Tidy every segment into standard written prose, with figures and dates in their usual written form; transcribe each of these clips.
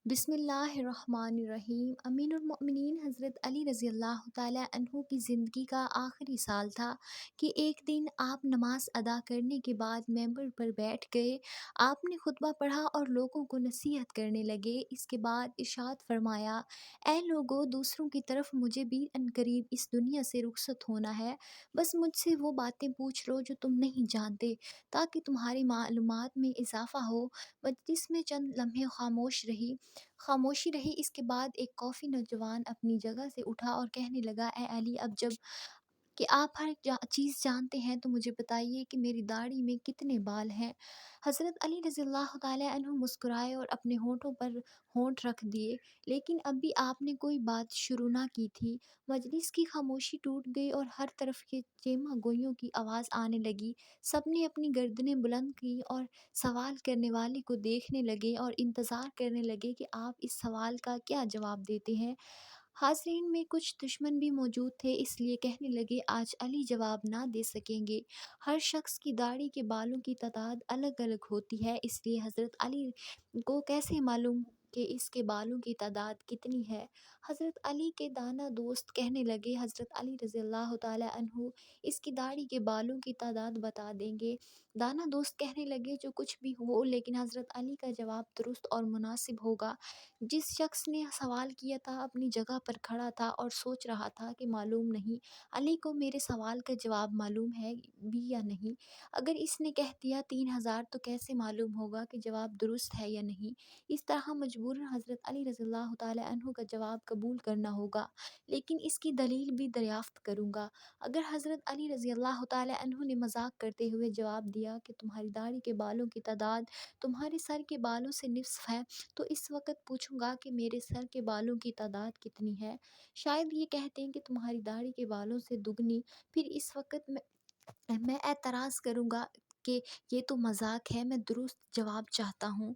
بسم اللہ الرحمن الرحیم۔ امین المؤمنین حضرت علی رضی اللہ تعالیٰ عنہ کی زندگی کا آخری سال تھا کہ ایک دن آپ نماز ادا کرنے کے بعد ممبر پر بیٹھ گئے۔ آپ نے خطبہ پڑھا اور لوگوں کو نصیحت کرنے لگے۔ اس کے بعد ارشاد فرمایا، اے لوگو، دوسروں کی طرف مجھے بھی عنقریب اس دنیا سے رخصت ہونا ہے، بس مجھ سے وہ باتیں پوچھ لو جو تم نہیں جانتے تاکہ تمہاری معلومات میں اضافہ ہو۔ مجلس میں چند لمحے خاموشی رہی۔ اس کے بعد ایک کافی نوجوان اپنی جگہ سے اٹھا اور کہنے لگا، اے علی، اب جب کہ آپ ہر چیز جانتے ہیں تو مجھے بتائیے کہ میری داڑھی میں کتنے بال ہیں۔ حضرت علی رضی اللہ تعالیٰ عنہ مسکرائے اور اپنے ہونٹوں پر ہونٹ رکھ دیے، لیکن اب بھی آپ نے کوئی بات شروع نہ کی تھی۔ مجلس کی خاموشی ٹوٹ گئی اور ہر طرف کے چیمہ گوئیوں کی آواز آنے لگی۔ سب نے اپنی گردنیں بلند کی اور سوال کرنے والے کو دیکھنے لگے اور انتظار کرنے لگے کہ آپ اس سوال کا کیا جواب دیتے ہیں۔ حاضرین میں کچھ دشمن بھی موجود تھے، اس لیے کہنے لگے، آج علی جواب نہ دے سکیں گے۔ ہر شخص کی داڑھی کے بالوں کی تعداد الگ الگ ہوتی ہے، اس لیے حضرت علی کو کیسے معلوم کہ اس کے بالوں کی تعداد کتنی ہے؟ حضرت علی کے دانا دوست کہنے لگے، حضرت علی رضی اللہ تعالیٰ عنہ اس کی داڑھی کے بالوں کی تعداد بتا دیں گے۔ دانا دوست کہنے لگے، جو کچھ بھی ہو، لیکن حضرت علی کا جواب درست اور مناسب ہوگا۔ جس شخص نے سوال کیا تھا اپنی جگہ پر کھڑا تھا اور سوچ رہا تھا کہ معلوم نہیں علی کو میرے سوال کا جواب معلوم ہے بھی یا نہیں۔ اگر اس نے کہہ دیا 3000 تو کیسے معلوم ہوگا کہ جواب درست ہے یا نہیں؟ اس طرح مجبوراً حضرت علی رضی اللہ تعالیٰ عنہ کا جواب قبول کرنا ہوگا، لیکن اس کی دلیل بھی دریافت کروں گا۔ اگر حضرت علی رضی اللہ تعالیٰ عنہ نے مذاق کرتے ہوئے جواب دیا کہ تمہاری داڑھی کے بالوں کی تعداد تمہارے سر کے بالوں سے نصف ہے، تو اس وقت پوچھوں گا کہ میرے سر کے بالوں کی تعداد کتنی ہے؟ شاید یہ کہہ دیں کہ تمہاری داڑھی کے بالوں سے دگنی، پھر اس وقت میں اعتراض کروں گا کہ یہ تو مذاق ہے، میں درست جواب چاہتا ہوں۔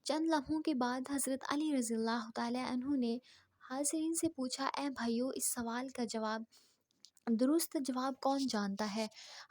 چند لمحوں کے بعد حضرت علی رضی اللہ تعالیٰ عنہ نے حاضرین سے پوچھا، اے بھائیو، اس سوال کا درست جواب کون جانتا ہے؟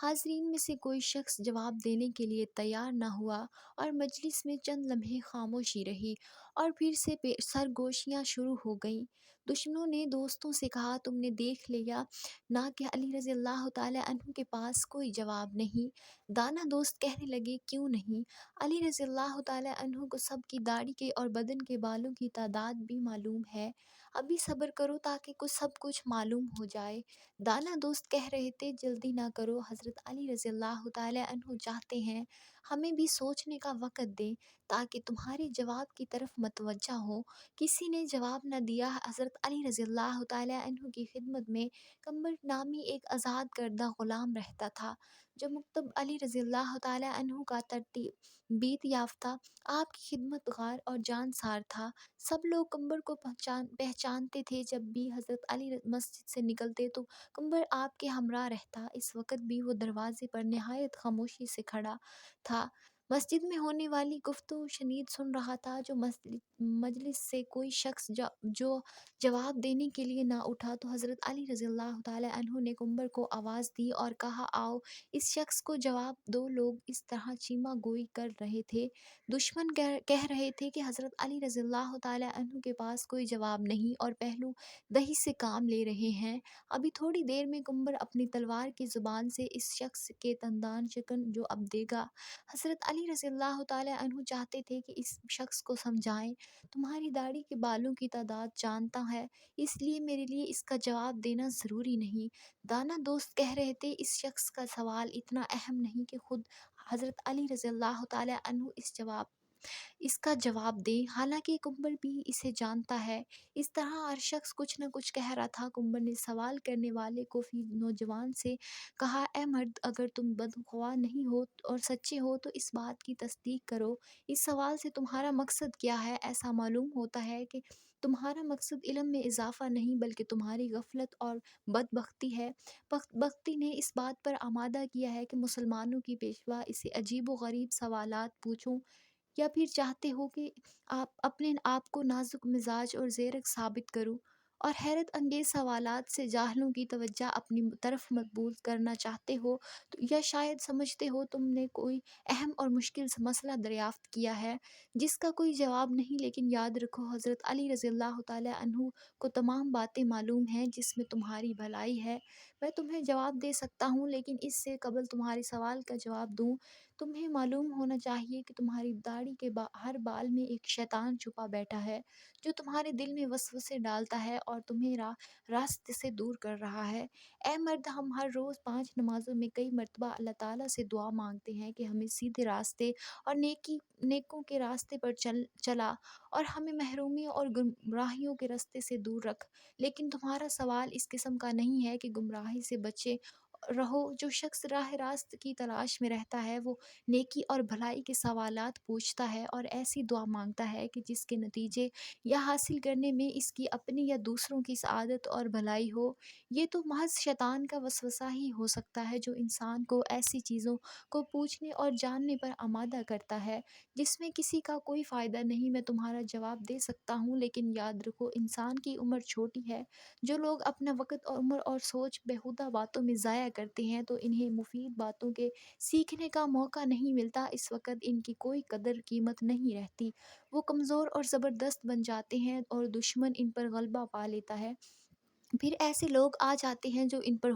حاضرین میں سے کوئی شخص جواب دینے کے لیے تیار نہ ہوا اور مجلس میں چند لمحے خاموشی رہی اور پھر سے سرگوشیاں شروع ہو گئیں۔ دشمنوں نے دوستوں سے کہا، تم نے دیکھ لیا نا کہ علی رضی اللہ تعالیٰ عنہ کے پاس کوئی جواب نہیں؟ دانا دوست کہنے لگے، کیوں نہیں؟ علی رضی اللہ تعالیٰ عنہ کو سب کی داڑھی کے اور بدن کے بالوں کی تعداد بھی معلوم ہے۔ ابھی صبر کرو تاکہ سب کچھ معلوم ہو جائے۔ دانا دوست کہہ رہے تھے، جلدی نہ کرو، حضرت علی رضی اللہ تعالیٰ عنہ چاہتے ہیں ہمیں بھی سوچنے کا وقت دیں تاکہ تمہارے جواب کی طرف متوجہ ہو۔ کسی نے جواب نہ دیا۔ حضرت علی رضی اللہ تعالیٰ عنہ کی خدمت میں قمبر نامی ایک آزاد کردہ غلام رہتا تھا، جو مکتب علی رضی اللہ تعالیٰ عنہ کا تربیت یافتہ، آپ کی خدمت گار اور جانسار تھا۔ سب لوگ قمبر کو پہچانتے تھے۔ جب بھی حضرت علی مسجد سے نکلتے تو قمبر آپ کے ہمراہ رہتا۔ اس وقت بھی وہ دروازے پر نہایت خاموشی سے کھڑا تھا، مسجد میں ہونے والی گفتگو شنید سن رہا تھا۔ جو مجلس سے کوئی شخص جو جواب دینے کے لیے نہ اٹھا تو حضرت علی رضی اللہ تعالیٰ عنہ نے قمبر کو آواز دی اور کہا، آؤ اس شخص کو جواب دو۔ لوگ اس طرح چیمہ گوئی کر رہے تھے، دشمن کہہ رہے تھے کہ حضرت علی رضی اللہ تعالیٰ عنہ کے پاس کوئی جواب نہیں اور پہلو دہی سے کام لے رہے ہیں۔ ابھی تھوڑی دیر میں قمبر اپنی تلوار کی زبان سے اس شخص کے دندان شکن جو اب دے گا۔ حضرت علی رضی اللہ تعالیٰ عنہ چاہتے تھے کہ اس شخص کو سمجھائیں، تمہاری داڑھی کے بالوں کی تعداد جانتا ہے، اس لیے میرے لیے اس کا جواب دینا ضروری نہیں۔ دانا دوست کہہ رہے تھے، اس شخص کا سوال اتنا اہم نہیں کہ خود حضرت علی رضی اللہ تعالیٰ عنہ اس کا جواب دیں، حالانکہ قمبر بھی اسے جانتا ہے۔ اس طرح ہر شخص کچھ نہ کچھ کہہ رہا تھا۔ قمبر نے سوال کرنے والے کوفی نوجوان سے کہا، اے مرد، اگر تم بدخواہ نہیں ہو اور سچے ہو تو اس بات کی تصدیق کرو، اس سوال سے تمہارا مقصد کیا ہے؟ ایسا معلوم ہوتا ہے کہ تمہارا مقصد علم میں اضافہ نہیں بلکہ تمہاری غفلت اور بدبختی ہے۔ بدبختی نے اس بات پر آمادہ کیا ہے کہ مسلمانوں کی پیشوا اسے عجیب و غریب سوالات پوچھوں، یا پھر چاہتے ہو کہ اپنے آپ کو نازک مزاج اور زیرک ثابت کروں اور حیرت انگیز سوالات سے جاہلوں کی توجہ اپنی طرف مبذول کرنا چاہتے ہو، یا شاید سمجھتے ہو تم نے کوئی اہم اور مشکل مسئلہ دریافت کیا ہے جس کا کوئی جواب نہیں، لیکن یاد رکھو حضرت علی رضی اللہ تعالیٰ عنہ کو تمام باتیں معلوم ہیں جس میں تمہاری بھلائی ہے۔ میں تمہیں جواب دے سکتا ہوں، لیکن اس سے قبل تمہارے سوال کا جواب دوں، تمہیں معلوم ہونا چاہیے کہ تمہاری داڑھی کے ہر بال میں ایک شیطان چھپا بیٹھا ہے جو تمہارے دل میں وسوسے ڈالتا ہے اور تمہیں راستے سے دور کر رہا ہے۔ اے مرد، ہم ہر روز 5 نمازوں میں کئی مرتبہ اللہ تعالیٰ سے دعا مانگتے ہیں کہ ہمیں سیدھے راستے اور نیکوں کے راستے پر چلا اور ہمیں محرومیوں اور گمراہیوں کے راستے سے دور رکھ، لیکن تمہارا سوال اس قسم کا نہیں ہے کہ گمراہی سے بچے رہو۔ جو شخص راہ راست کی تلاش میں رہتا ہے وہ نیکی اور بھلائی کے سوالات پوچھتا ہے اور ایسی دعا مانگتا ہے کہ جس کے نتیجے یا حاصل کرنے میں اس کی اپنی یا دوسروں کی سعادت اور بھلائی ہو۔ یہ تو محض شیطان کا وسوسہ ہی ہو سکتا ہے جو انسان کو ایسی چیزوں کو پوچھنے اور جاننے پر آمادہ کرتا ہے جس میں کسی کا کوئی فائدہ نہیں۔ میں تمہارا جواب دے سکتا ہوں، لیکن یاد رکھو انسان کی عمر چھوٹی ہے۔ جو لوگ اپنا وقت اور عمر اور سوچ بیہودہ باتوں میں ضائع کرتے ہیں تو انہیں مفید باتوں کے سیکھنے کا موقع نہیں ملتا۔ اس وقت ان کی کوئی قدر قیمت نہیں رہتی، وہ کمزور اور زبردست بن جاتے ہیں اور دشمن ان پر غلبہ پا لیتا ہے۔ پھر ایسے لوگ آ جاتے ہیں جو ان پر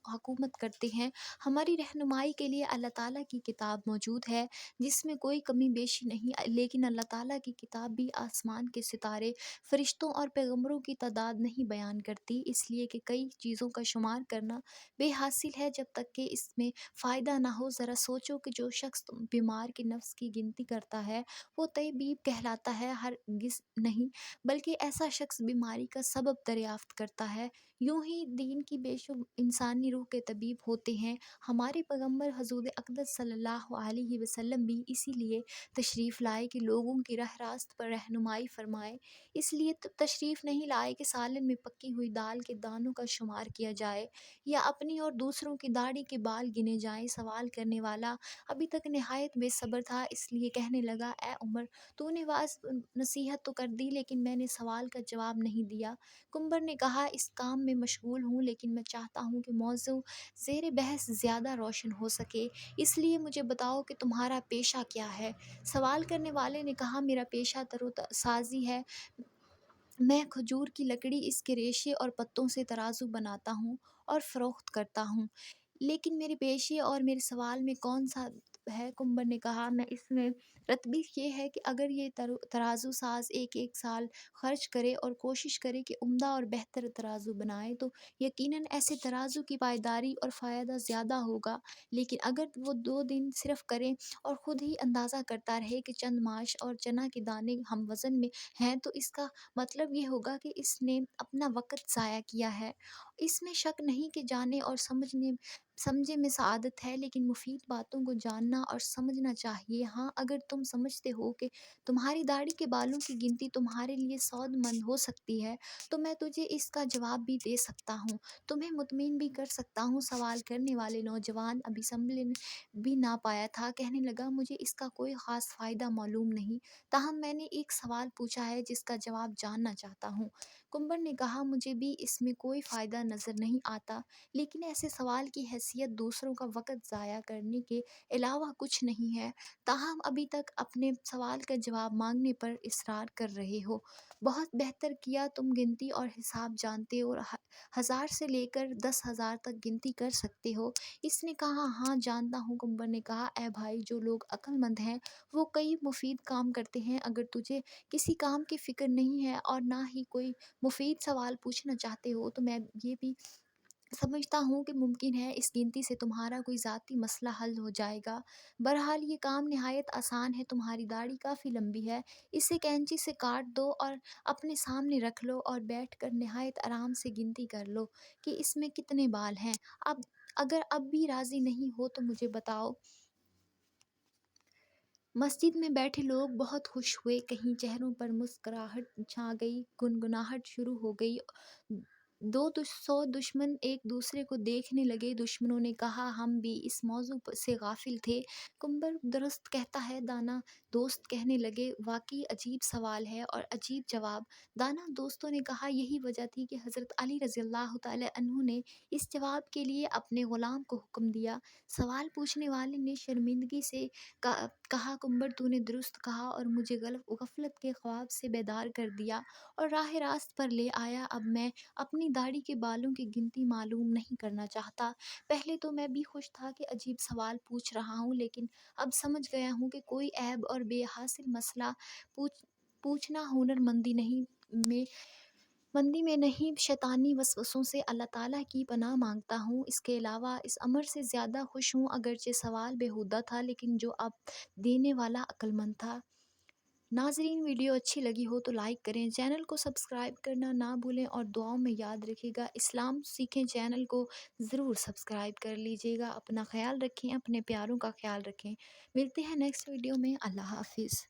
حکومت کرتے ہیں۔ ہماری رہنمائی کے لیے اللہ تعالیٰ کی کتاب موجود ہے جس میں کوئی کمی بیشی نہیں، لیکن اللہ تعالیٰ کی کتاب بھی آسمان کے ستارے، فرشتوں اور پیغمبروں کی تعداد نہیں بیان کرتی، اس لیے کہ کئی چیزوں کا شمار کرنا بے حاصل ہے جب تک کہ اس میں فائدہ نہ ہو۔ ذرا سوچو کہ جو شخص بیمار کے نفس کی گنتی کرتا ہے وہ طبیب کہلاتا ہے؟ ہرگز نہیں، بلکہ ایسا شخص بیماری کا سبب دریافت کرتا ہے۔ یوں ہی دین کی بے شمار انسانی روح کے طبیب ہوتے ہیں۔ ہمارے پیغمبر حضور اقدس صلی اللہ علیہ وسلم بھی اسی لیے تشریف لائے کہ لوگوں کی راہ راست پر رہنمائی فرمائے۔ اس لیے تشریف نہیں لائے کہ سالن میں پکی ہوئی دال کے دانوں کا شمار کیا جائے یا اپنی اور دوسروں کی داڑھی کے بال گنے جائیں۔ سوال کرنے والا ابھی تک نہایت بے صبر تھا، اس لیے کہنے لگا، اے عمر، تو نے واعظ نصیحت تو کر دی لیکن میں نے سوال کا جواب نہیں دیا۔ کمبر نے کہا، اس کام میں مشغول ہوں، لیکن میں چاہتا ہوں کہ موضوع زیر بحث زیادہ روشن ہو سکے، اس لیے مجھے بتاؤ کہ تمہارا پیشہ کیا ہے؟ سوال کرنے والے نے کہا، میرا پیشہ تر و سازی ہے، میں کھجور کی لکڑی، اس کے ریشے اور پتوں سے ترازو بناتا ہوں اور فروخت کرتا ہوں، لیکن میرے پیشے اور میرے سوال میں کون سا ہے؟ کمبر نے کہا، میں اس میں رتبی یہ ہے کہ اگر یہ ترازو ساز ایک سال خرچ کرے اور کوشش کرے کہ عمدہ اور بہتر ترازو بنائے تو یقیناً ایسے ترازو کی پائیداری اور فائدہ زیادہ ہوگا، لیکن اگر وہ 2 دن صرف کرے اور خود ہی اندازہ کرتا رہے کہ چند ماش اور چنا کے دانے ہم وزن میں ہیں تو اس کا مطلب یہ ہوگا کہ اس نے اپنا وقت ضائع کیا ہے۔ اس میں شک نہیں کہ جانے اور سمجھے میں سعادت ہے، لیکن مفید باتوں کو جاننا اور سمجھنا چاہیے۔ ہاں، اگر تم سمجھتے ہو کہ تمہاری داڑھی کے بالوں کی گنتی تمہارے لیے سود مند ہو سکتی ہے تو میں تجھے اس کا جواب بھی دے سکتا ہوں، تمہیں مطمئن بھی کر سکتا ہوں۔ سوال کرنے والے نوجوان ابھی سنبھل بھی نہ پایا تھا، کہنے لگا، مجھے اس کا کوئی خاص فائدہ معلوم نہیں، تاہم میں نے ایک سوال پوچھا ہے جس کا جواب جاننا چاہتا ہوں۔ کمبر نے کہا، مجھے بھی اس میں کوئی فائدہ نظر نہیں آتا، لیکن ایسے سوال کی حیثیت دوسروں کا وقت ضائع کرنے کے علاوہ کچھ نہیں ہے، تاہم ابھی تک اپنے سوال کا جواب مانگنے پر اصرار کر رہے ہو۔ بہت بہتر کیا، تم گنتی اور حساب جانتے اور 1000 سے لے کر 10,000 تک گنتی کر سکتے ہو؟ اس نے کہا، ہاں جانتا ہوں۔ کمبر نے کہا، اے بھائی، جو لوگ عقل مند ہیں وہ کئی مفید کام کرتے ہیں، اگر تجھے کسی کام کی فکر نہیں ہے اور نہ ہی کوئی مفید سوال پوچھنا چاہتے ہو تو میں یہ بھی سمجھتا ہوں کہ ممکن ہے اس گنتی سے تمہارا کوئی ذاتی مسئلہ حل ہو جائے گا۔ بہرحال یہ کام نہایت آسان ہے، تمہاری داڑھی کافی لمبی ہے، اسے کینچی سے کاٹ دو اور اپنے سامنے رکھ لو اور بیٹھ کر نہایت آرام سے گنتی کر لو کہ اس میں کتنے بال ہیں۔ اگر اب بھی راضی نہیں ہو تو مجھے بتاؤ۔ مسجد میں بیٹھے لوگ بہت خوش ہوئے، کہیں چہروں پر مسکراہٹ چھا گئی، گنگناہٹ شروع ہو گئی۔ 200 دشمن ایک دوسرے کو دیکھنے لگے۔ دشمنوں نے کہا، ہم بھی اس موضوع سے غافل تھے۔ کمبر درست کہتا ہے، دانا دوست کہنے لگے واقعی عجیب سوال ہے اور عجیب جواب۔ دانا دوستوں نے کہا یہی وجہ تھی کہ حضرت علی رضی اللہ تعالی عنہ نے اس جواب کے لیے اپنے غلام کو حکم دیا۔ سوال پوچھنے والے نے شرمندگی سے کہا قنبر تو نے درست کہا اور مجھے غفلت کے خواب سے بیدار کر دیا اور راہ راست پر لے آیا۔ اب میں اپنی داڑھی کے بالوں کی گنتی معلوم نہیں کرنا چاہتا۔ پہلے تو میں بھی خوش تھا کہ عجیب سوال پوچھ رہا ہوں، لیکن اب سمجھ گیا ہوں کہ کوئی عیب اور بے حاصل مسئلہ پوچھنا ہنر مندی میں نہیں۔ شیطانی وسوسوں سے اللہ تعالیٰ کی پناہ مانگتا ہوں۔ اس کے علاوہ اس امر سے زیادہ خوش ہوں، اگرچہ سوال بیہودہ تھا لیکن جو اب دینے والا عقل مند تھا۔ ناظرین ویڈیو اچھی لگی ہو تو لائک کریں، چینل کو سبسکرائب کرنا نہ بھولیں اور دعاؤں میں یاد رکھیے گا۔ اسلام سیکھیں چینل کو ضرور سبسکرائب کر لیجیے گا۔ اپنا خیال رکھیں، اپنے پیاروں کا خیال رکھیں۔ ملتے ہیں نیکسٹ ویڈیو میں۔ اللہ حافظ۔